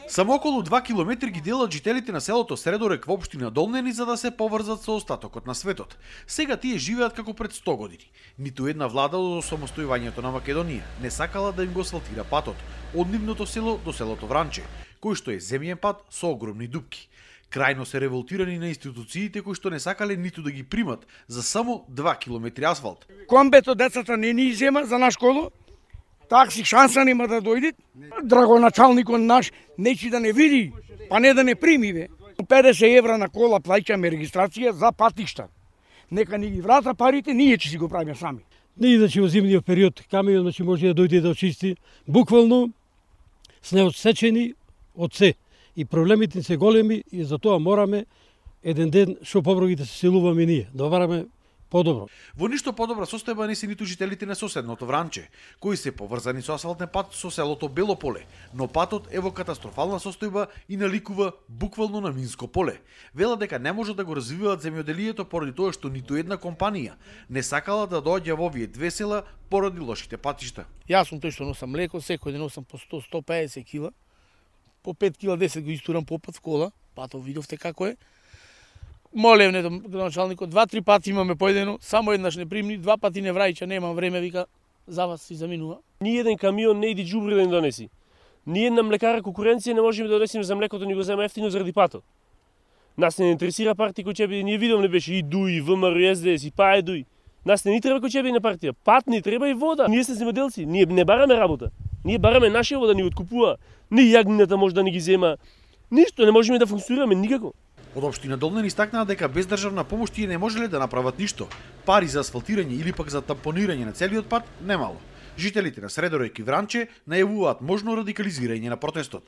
Само околу 2 километри ги делат жителите на селото Средорек во општина Долнени за да се поврзат со остатокот на светот. Сега тие живеат како пред 100 години. Ниту една влада од самостојувањето на Македонија не сакала да им го асфалтира патот од нивното село до селото Вранче, кој што е земјен пат со огромни дупки. Крајно се револтирани на институциите кои што не сакале ниту да ги примат за само 2 километри асфалт. Комбето децата не ни изема за на школу, такси шанса нема да дојдат. Драгоначалникот наш нечи да не види, па не да не прими бе. 50 евра на кола плаќаме регистрација за патишта. Нека ни ги врата парите, ние ќе си го правиме сами. Не иначе во зимниот период камион може да дојде да очисти, буквално снеосечени од се. И проблемите се големи и затоа мораме еден ден што побро да се селуваме ние, да бараме подобро. Во ништо подобра состојба не се ниту жителите на соседното Вранче, кои се поврзани со асфалтен пат со селото Белополе, но патот е во катастрофална состојба и наликува буквално на минско поле. Велат дека не може да го развиваат земјоделието поради тоа што ниту една компанија не сакала да доаѓа во овие две села поради лошите патишта. Јас сум тој што носам млеко, секој ден носам по 100-150 кила. По 5 кила 10 го истурам по пат в кола, патов видовте како е. Молев началникот, 2-3 пати имаме поедено, само еднаш не примни, 2 пати не враќа, немам време, вика, за вас си заминува. Ни еден камион не иди џубри да ни донеси. Ни една млекара конкуренција не можеме да донесеме за млекото, ни го зема ефтино заради патот. Нас не интересира партија кој ќе биде, ние видовме беше и ДУИ, ВМРО, СДС, и ПАЕ ДУИ. Нас не ни треба кој ќе биде на партија, пат ни треба и вода. Ние сме земјоделци, ние не бараме работа. Ние бараме нашија вода, ни откупува. Ни јагнината може да ни ги зема. Ништо не можеме да функционираме никако. Од општина Долнен истакнаа дека без државна помош тие не можеле да направат ништо. Пари за асфалтирање или пак за тампонирање на целиот пат немало. Жителите на Средорек и Вранче најавуваат можно радикализирање на протестот.